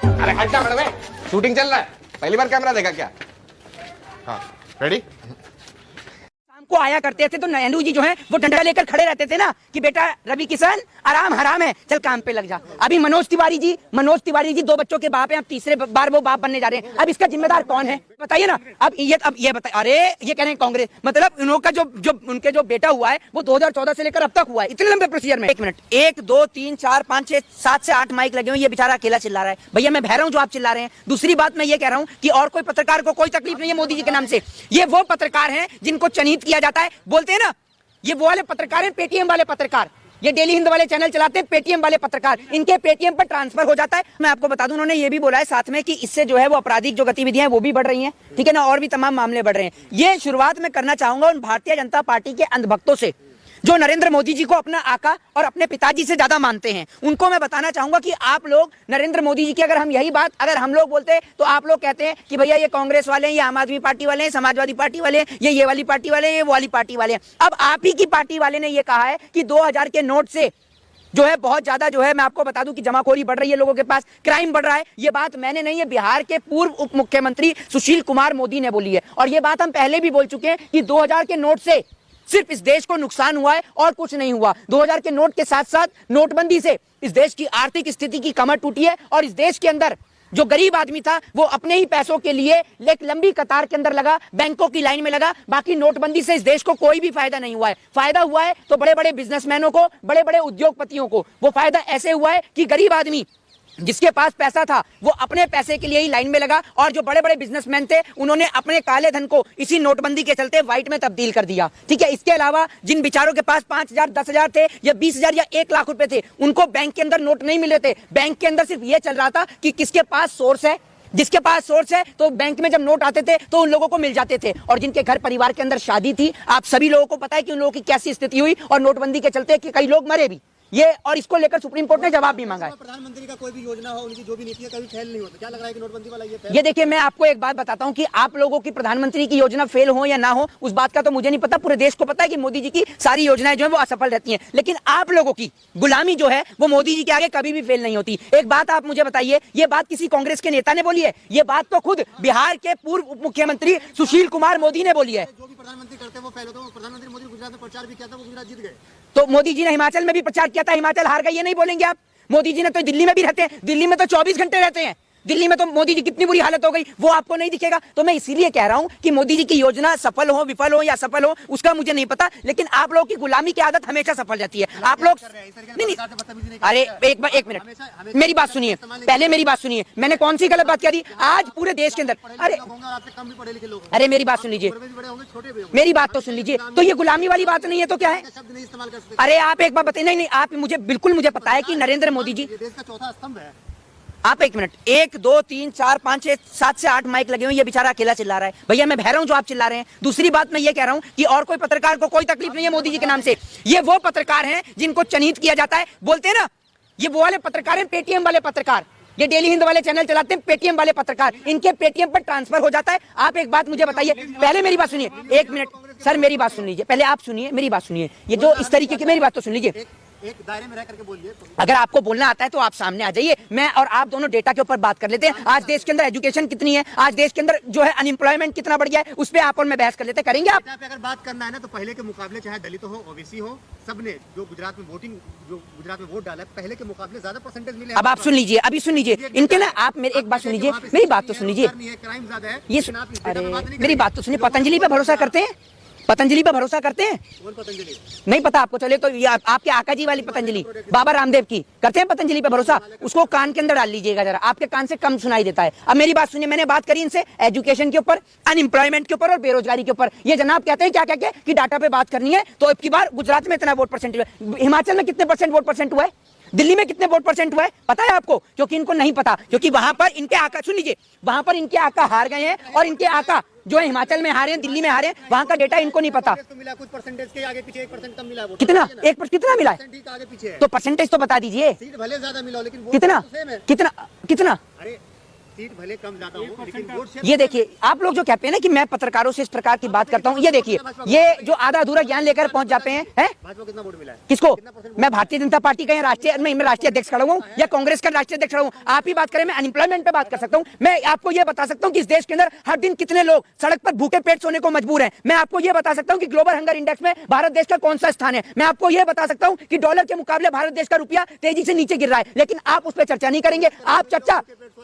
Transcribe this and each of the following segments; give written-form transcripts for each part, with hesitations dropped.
अरे हटना बड़े भाई, शूटिंग चल रहा है, पहली बार कैमरा देखा क्या? हाँ रेडी। को आया करते थे तो नेहरू जी जो है वो डंडा लेकर खड़े रहते थे ना कि बेटा रवि किशन आराम हराम है, चल काम पे लग जा। अभी मनोज तिवारी जी 2 बच्चों के बाप हैं, अब तीसरे बार वो बाप बनने जा रहे हैं। अब इसका जिम्मेदार कौन है बताइए ना। अब ये बताइए, अरे ये कह रहे हैं कांग्रेस, मतलब उनका जो उनके जो बेटा हुआ है वो 2014 से लेकर अब तक हुआ है, इतने लंबे प्रोसीजर में। 1 मिनट, 1 2 3 4 5 6 7 से 8 माइक लगे हुए, ये बेचारा अकेला चिल्ला रहा है। भैया मैं बह रहा हूँ जो आप चिल्ला रहे हैं। दूसरी बात मैं ये कह रहा हूँ कि और कोई पत्रकार को कोई तकलीफ नहीं है मोदी जी के नाम से। ये वो पत्रकार हैं जिनको चिन्हित किया जाता है, बोलते हैं ना ये वो वाले पत्रकार हैं, पेटीएम वाले पत्रकार। ये डेली हिंद वाले चैनल चलाते हैं, पेटीएम वाले पत्रकार, इनके पेटीएम पर ट्रांसफर हो जाता है। मैं आपको बता दूं, उन्होंने ये भी बोला है साथ में कि इससे जो है वो आपराधिक जो गतिविधियां हैं वो भी बढ़ रही हैं, ठीक है ना, और भी तमाम मामले बढ़ रहे हैं। ये शुरुआत में करना चाहूंगा उन भारतीय जनता पार्टी के अंधभक्तों से जो नरेंद्र मोदी जी को अपना आका और अपने पिताजी से ज्यादा मानते हैं। उनको मैं बताना चाहूंगा कि आप लोग नरेंद्र मोदी जी की अगर हम यही बात अगर हम लोग बोलते हैं तो आप लोग कहते हैं कि भैया ये कांग्रेस वाले हैं, ये आम आदमी पार्टी वाले हैं, समाजवादी पार्टी वाले हैं, ये वाली पार्टी वाले हैं, ये वो वाली पार्टी वाले हैं। अब आप ही की पार्टी वाले ने ये कहा है कि 2000 के नोट से जो है बहुत ज्यादा जो है मैं आपको बता दूं कि जमाखोरी बढ़ रही है, लोगों के पास क्राइम बढ़ रहा है। ये बात मैंने नहीं, ये बिहार के पूर्व उप मुख्यमंत्री सुशील कुमार मोदी ने बोली है। और ये बात हम पहले भी बोल चुके हैं कि 2000 के नोट से सिर्फ इस देश को नुकसान हुआ है और कुछ नहीं हुआ। 2000 के नोट के साथ साथ नोटबंदी से इस देश की आर्थिक स्थिति की कमर टूटी है और इस देश के अंदर जो गरीब आदमी था वो अपने ही पैसों के लिए एक लंबी कतार के अंदर लगा, बैंकों की लाइन में लगा। बाकी नोटबंदी से इस देश को कोई भी फायदा नहीं हुआ है। फायदा हुआ है तो बड़े बड़े बिजनेसमैनों को, बड़े बड़े उद्योगपतियों को। वो फायदा ऐसे हुआ है कि गरीब आदमी जिसके पास पैसा था वो अपने पैसे के लिए ही लाइन में लगा, और जो बड़े बड़े बिजनेसमैन थे उन्होंने अपने काले धन को इसी नोटबंदी के चलते व्हाइट में तब्दील कर दिया, ठीक है। इसके अलावा जिन बेचारों के पास 5000 10,000 थे या 20,000 या 1 लाख रुपए थे, उनको बैंक के अंदर नोट नहीं मिले थे। बैंक के अंदर सिर्फ ये चल रहा था कि किसके पास सोर्स है, जिसके पास सोर्स है तो बैंक में जब नोट आते थे तो उन लोगों को मिल जाते थे। और जिनके घर परिवार के अंदर शादी थी, आप सभी लोगों को पता है कि उन लोगों की कैसी स्थिति हुई और नोटबंदी के चलते कि कई लोग मरे भी। ये और इसको लेकर सुप्रीम कोर्ट ने जवाब भी मांगा है। प्रधानमंत्री का कोई भी योजना हो, उनकी जो भी नीति है कभी फेल नहीं होता। क्या लग रहा है कि नोटबंदी वाला ये देखिए मैं आपको एक बात बताता हूं कि आप लोगों की प्रधानमंत्री की योजना फेल हो या ना हो उस बात का तो मुझे नहीं पता। पूरे देश को पता है कि मोदी जी की सारी योजनाएं जो है वो असफल रहती हैं, लेकिन आप लोगों की गुलामी जो है वो मोदी जी के आगे कभी भी फेल नहीं होती। एक बात आप मुझे बताइए, ये बात किसी कांग्रेस के नेता ने बोली है? ये बात तो खुद बिहार के पूर्व उप मुख्यमंत्री सुशील कुमार मोदी ने बोली है। जो भी प्रधानमंत्री करते हैं वो फेल होता है। प्रधानमंत्री मोदी गुजरात में प्रचार भी किया था, वो गुजरात जीत गए। तो मोदी जी ने हिमाचल में भी प्रचार किया था, हिमाचल हार गई, ये नहीं बोलेंगे आप? मोदी जी ने तो दिल्ली में भी रहते हैं, दिल्ली में तो 24 घंटे रहते हैं। दिल्ली में तो मोदी जी कितनी बुरी हालत हो गई वो आपको नहीं दिखेगा। तो मैं इसीलिए कह रहा हूं कि मोदी जी की योजना सफल हो, विफल हो या सफल हो उसका मुझे नहीं पता, लेकिन आप लोगों की गुलामी की आदत हमेशा सफल रहती है। आप लोग नहीं, अरे एक मिनट मेरी बात सुनिए, पहले मेरी बात सुनिए। मैंने कौन सी गलत बात करी? आज पूरे देश के अंदर अरे मेरी बात सुन लीजिए, मेरी बात तो सुन लीजिए। तो ये गुलामी वाली बात नहीं है तो क्या है? अरे आप एक बार बताइए। नहीं, आप मुझे बिल्कुल मुझे पता है कि नरेंद्र मोदी जी देश का चौथा स्तंभ है। आप 1 मिनट, 1 2 3 4 5 6 7 से 8 माइक लगे हुए, ये बेचारा अकेला चिल्ला रहा है। भैया मैं बह रहा हूँ जो आप चिल्ला रहे हैं। दूसरी बात मैं ये कह रहा हूँ कि और कोई पत्रकार को कोई तकलीफ नहीं है मोदी जी के नाम से। ये वो पत्रकार हैं जिनको चिन्हित किया जाता है, बोलते हैं ना ये वो वाले पत्रकार हैं, पेटीएम वाले पत्रकार। ये डेली हिंद वाले चैनल चलाते हैं, पेटीएम वाले पत्रकार, इनके पेटीएम पर ट्रांसफर हो जाता है। आप एक बात मुझे बताइए, पहले मेरी बात सुनिए। 1 मिनट सर, मेरी बात सुन लीजिए, पहले आप सुनिए, मेरी बात सुनिए। ये जो इस तरीके की, मेरी बात तो सुन लीजिए। एक दायरे में रह करके बोलिए। अगर आपको बोलना आता है तो आप सामने आ जाइए, मैं और आप दोनों डेटा के ऊपर बात कर लेते हैं। आज देश के अंदर एजुकेशन कितनी है, आज देश के अंदर जो है अनएम्प्लॉयमेंट कितना बढ़ गया है, उस पर आप और मैं बहस कर लेते हैं। करेंगे आप? अगर बात करना है ना तो पहले के मुकाबले चाहे दलित हो, ओबीसी हो, सबने जो गुजरात में वोट डाला है पहले के मुकाबले ज्यादा परसेंटेज मिले। अब आप सुन लीजिए, अभी सुन लीजिए इनके ना, आप मेरी एक बात सुन लीजिए, मेरी बात तो सुन लीजिए। क्राइम ज्यादा है ये अरे मेरी बात तो सुनिए। पतंजलि पे भरोसा करते हैं? पतंजलि पे भरोसा करते हैं? कौन पतंजलि? नहीं पता आपको? चले तो आपके आका जी वाली पतंजलि, बाबा रामदेव की, करते हैं पतंजलि पे भरोसा? उसको कान के अंदर डाल लीजिएगा जरा, आपके कान से कम सुनाई देता है। अब मेरी बात सुनिए, मैंने बात करी इनसे एजुकेशन के ऊपर, अनएम्प्लॉयमेंट के ऊपर और बेरोजगारी के ऊपर। ये जनाब कहते हैं क्या कह के कि डाटा पे बात करनी है, तो अब की बार गुजरात में इतना वोट परसेंट हुआ, हिमाचल में कितने परसेंट वोट परसेंट हुआ है, दिल्ली में कितने वोट परसेंट हुआ है पता है आपको? क्योंकि इनको नहीं पता, क्योंकि वहां पर इनके आका, सुन लीजिए, वहां पर इनके आका हार गए हैं और इनके आका जो है हिमाचल में हारे हैं, दिल्ली में हारे हैं, वहां का डेटा इनको नहीं पता। तो मिला कुछ परसेंटेज के आगे पीछे 1% कम मिला। कितना? कितना मिला है? आगे पीछे तो परसेंटेज तो बता दीजिए भले ज्यादा मिला, लेकिन कितना? कितना? अरे सीट भले कम ज्यादा हो लेकिन वोट शेयर ये देखिए, आप लोग जो कहते हैं ना कि मैं पत्रकारों से इस प्रकार की बात करता हूँ, ये देखिए, ये जो आधा अधूरा ज्ञान लेकर पहुंच जाते हैं, भाजपा को कितना वोट मिला है? किसको? मैं भारतीय जनता पार्टी का राष्ट्रीय अध्यक्ष खड़ा हूँ या कांग्रेस का राष्ट्रीय अध्यक्ष खड़ा हूँ? आप ही बात करें, मैं अनएम्प्लॉयमेंट पे बात कर सकता हूँ। मैं आपको ये बता सकता हूँ कि इस देश के अंदर हर दिन कितने लोग सड़क पर भूखे पेट सोने को मजबूर हैं। मैं आपको ये बता सकता हूँ कि ग्लोबल हंगर इंडेक्स में भारत देश का कौन सा स्थान है। मैं आपको ये बता सकता हूँ कि डॉलर के मुकाबले भारत देश का रुपया तेजी से नीचे गिर रहा है, लेकिन आप उस पर चर्चा नहीं करेंगे। आप चर्चा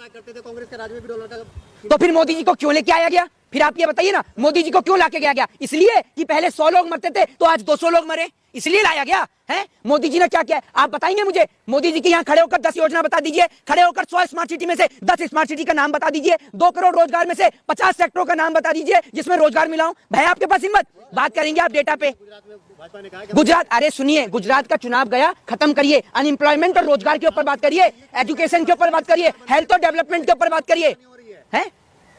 करते थे कांग्रेस के राज में भी डॉलर का, तो फिर मोदी जी को क्यों लेके आया गया? फिर आप ये बताइए ना, मोदी जी को क्यों लाके गया? इसलिए कि पहले 100 लोग मरते थे तो आज 200 लोग मरे, इसलिए लाया गया है। मोदी जी ने क्या किया? आप बताएंगे मुझे? मोदी जी के यहाँ खड़े होकर 10 योजना बता दीजिए, खड़े होकर 100 स्मार्ट सिटी में से 10 स्मार्ट सिटी का नाम बता दीजिए, 2 करोड़ रोजगार में से 50 सेक्टरों का नाम बता दीजिए जिसमें रोजगार मिला हो। भाई आपके पास हिम्मत? बात करेंगे आप डेटा पे। भाजपा ने कहा कि गुजरात, अरे सुनिए, गुजरात का चुनाव गया, खत्म करिए। अनएम्प्लॉयमेंट और रोजगार के ऊपर बात करिए, एजुकेशन के ऊपर बात करिए, हेल्थ और डेवलपमेंट के ऊपर बात करिए। हैं?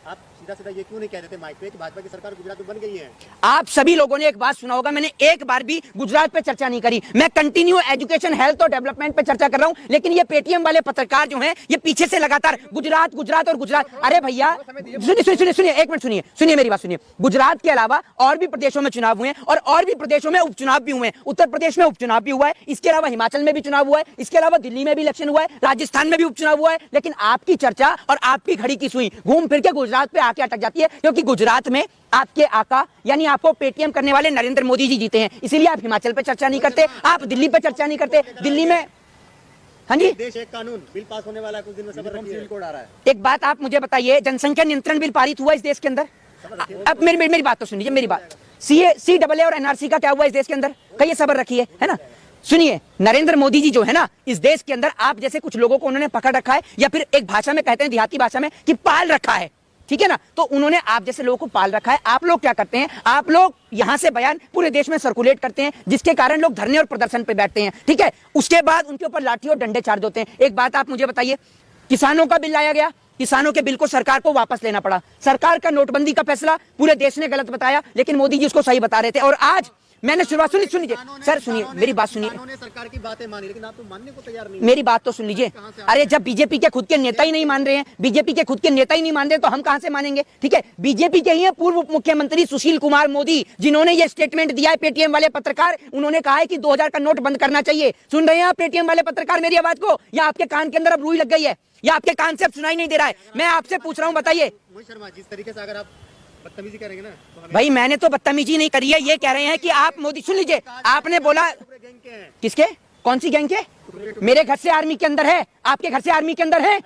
आप सीधा सीधा ये क्यों नहीं कह देते माइक पे कि भाजपा की सरकार गुजरात में बन गई है? आप सभी लोगों ने एक बात सुना होगा, मैंने एक बार भी गुजरात पे चर्चा नहीं करी। मैं कंटिन्यू एजुकेशन, हेल्थ और डेवलपमेंट पे चर्चा कर रहा हूं, लेकिन ये पेटीएम वाले पत्रकार जो हैं, ये पीछे से लगातार गुजरात गुजरात और गुजरात। अरे भैया सुनिए, एक मिनट सुनिए मेरी बात सुनिए। गुजरात के अलावा और भी प्रदेशों में चुनाव हुए हैं और भी प्रदेशों में उपचुनाव भी हुए हैं। उत्तर प्रदेश में उपचुनाव भी हुआ है, इसके अलावा हिमाचल में भी चुनाव हुआ है, इसके अलावा दिल्ली में भी इलेक्शन हुआ है, राजस्थान में भी उपचुनाव हुआ है। लेकिन आपकी चर्चा और आपकी घड़ी की सुई घूम फिर के गुजरात पे आके अटक जाती है, क्योंकि गुजरात में आपके आका यानी आपको पेटीएम करने वाले नरेंद्र मोदी जी जीते हैं। इसीलिए आप हिमाचल पे चर्चा नहीं करते, आप दिल्ली पे चर्चा नहीं करते। दिल्ली में, हाँ जी, देश एक कानून बिल पास होने वाला है, कुछ दिन में सबर रखिए, कोड आ रहा है। एक बात आप मुझे बताइए, जनसंख्या नियंत्रण बिल पारित हुआ इस देश के अंदर? अब मेरी बात तो सुनिए, मेरी बात। CAA और NRC का क्या हुआ इस देश के अंदर? कहिए, सबर रखिए, है ना। सुनिए, नरेंद्र मोदी जी जो है ना, इस देश के अंदर आप जैसे कुछ लोगों को उन्होंने पकड़ रखा है, या फिर एक भाषा में कहते हैं, देहाती भाषा में, कि पाल रखा है, ठीक है ना। तो उन्होंने आप जैसे लोगों को पाल रखा है। आप लोग क्या करते हैं? आप लोग यहां से बयान पूरे देश में सर्कुलेट करते हैं, जिसके कारण लोग धरने और प्रदर्शन पे बैठते हैं, ठीक है। उसके बाद उनके ऊपर लाठी और डंडे चार्ज होते हैं। एक बात आप मुझे बताइए, किसानों का बिल लाया गया, किसानों के बिल को सरकार को वापस लेना पड़ा। सरकार का नोटबंदी का फैसला पूरे देश ने गलत बताया, लेकिन मोदी जी उसको सही बता रहे थे। और आज मैंने शुरुआत सुनिए सर, सुनिए मेरी बात सुनिए। उन्होंने सरकार की बातें मानी, लेकिन आप तो मानने को तैयार नहीं। मेरी बात तो सुन लीजिए। अरे जब बीजेपी के खुद के नेता ही नहीं मान रहे हैं, बीजेपी के खुद के नेता ही नहीं मान रहे, तो हम कहां से मानेंगे? ठीक है, बीजेपी के ही है पूर्व मुख्यमंत्री सुशील कुमार मोदी, जिन्होंने ये स्टेटमेंट दिया है। पेटीएम वाले पत्रकार, उन्होंने कहा है कि 2000 का नोट बंद करना चाहिए। सुन रहे हैं आप पेटीएम वाले पत्रकार मेरी आवाज को, या आपके कान के अंदर अब रुई लग गई है, या आपके कान से अब सुनाई नहीं दे रहा है? मैं आपसे पूछ रहा हूं, बताइए। मोहित शर्मा, जिस तरीके से अगर आप बदतमीजी करेंगे ना, तो हमें भाई मैंने तो बदतमीजी नहीं करी है, ये कह रहे हैं कि आप मोदी, सुन लीजिए, आपने बोला पूरे गैंग के हैं। किसके? कौन सी गैंग के? मेरे घर से आर्मी के अंदर है, आपके घर से आर्मी के अंदर है?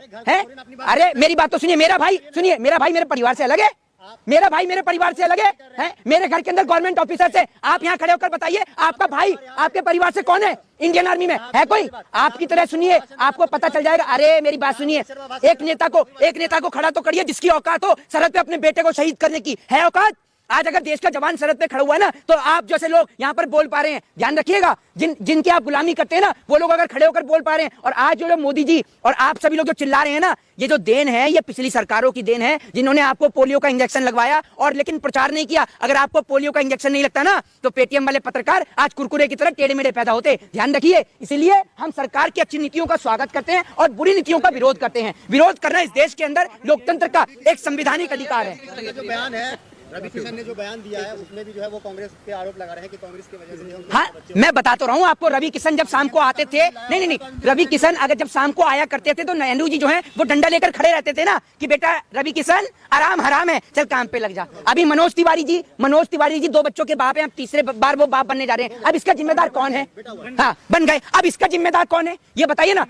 अरे मेरी बात तो सुनिए, मेरा भाई मेरे परिवार से अलग है, मेरा भाई मेरे परिवार से अलग है? मेरे घर के अंदर गवर्नमेंट ऑफिसर से। आप यहाँ खड़े होकर बताइए, आपका भाई आपके परिवार से कौन है इंडियन आर्मी में? है कोई? आपकी तरह सुनिए, आपको पता चल जाएगा। अरे मेरी बात सुनिए, एक नेता को खड़ा तो करिए जिसकी औकात हो सरहद पे अपने बेटे को शहीद करने की। है औकात? आज अगर देश का जवान सरहद पे खड़ा हुआ है ना, तो आप जैसे लोग यहाँ पर बोल पा रहे हैं। ध्यान रखिएगा, जिनकी आप गुलामी करते हैं ना, वो लोग अगर खड़े होकर बोल पा रहे हैं, और आज जो लोग मोदी जी और आप सभी लोग जो चिल्ला रहे हैं ना, ये जो देन है, ये पिछली सरकारों की देन है, जिन्होंने आपको पोलियो का इंजेक्शन लगवाया और लेकिन प्रचार नहीं किया। अगर आपको पोलियो का इंजेक्शन नहीं लगता ना, तो पेटीएम वाले पत्रकार आज कुरकुरे की तरह टेढ़े मेढ़े पैदा होते। ध्यान रखिए, इसीलिए हम सरकार की अच्छी नीतियों का स्वागत करते हैं और बुरी नीतियों का विरोध करते हैं। विरोध करना इस देश के अंदर लोकतंत्र का एक संवैधानिक अधिकार है। जो बयान है, रवि किशन ने जो बयान दिया है, उसमें भी जो है वो कांग्रेस पे आरोप लगा रहे हैं कि कांग्रेस की वजह से जो हाँ, मैं बता तो रहा हूँ आपको। रवि किशन जब शाम को आते थे, नहीं, रवि किशन अगर जब शाम को आया करते थे, तो नेहरू जी जो है वो डंडा लेकर खड़े रहते थे ना, कि बेटा रवि किशन आराम हराम है, चल काम पे लग जा। अभी मनोज तिवारी जी 2 बच्चों के बाप हैं, अब तीसरे बार वो बाप बनने जा रहे हैं। अब इसका जिम्मेदार कौन है? हाँ, बन गए, अब इसका जिम्मेदार कौन है, ये बताइए ना।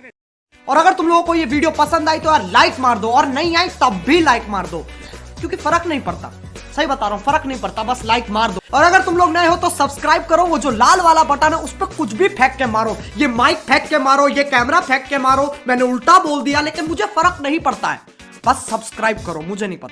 और अगर तुम लोगों को ये वीडियो पसंद आई तो यार लाइक मार दो, और नहीं आई तब भी लाइक मार दो, क्योंकि फर्क नहीं पड़ता। सही बता रहा हूँ, फर्क नहीं पड़ता, बस लाइक मार दो। और अगर तुम लोग नए हो तो सब्सक्राइब करो, वो जो लाल वाला बटन है उस पर कुछ भी फेंक के मारो, ये माइक फेंक के मारो, ये कैमरा फेंक के मारो, मैंने उल्टा बोल दिया, लेकिन मुझे फर्क नहीं पड़ता है, बस सब्सक्राइब करो, मुझे नहीं पता।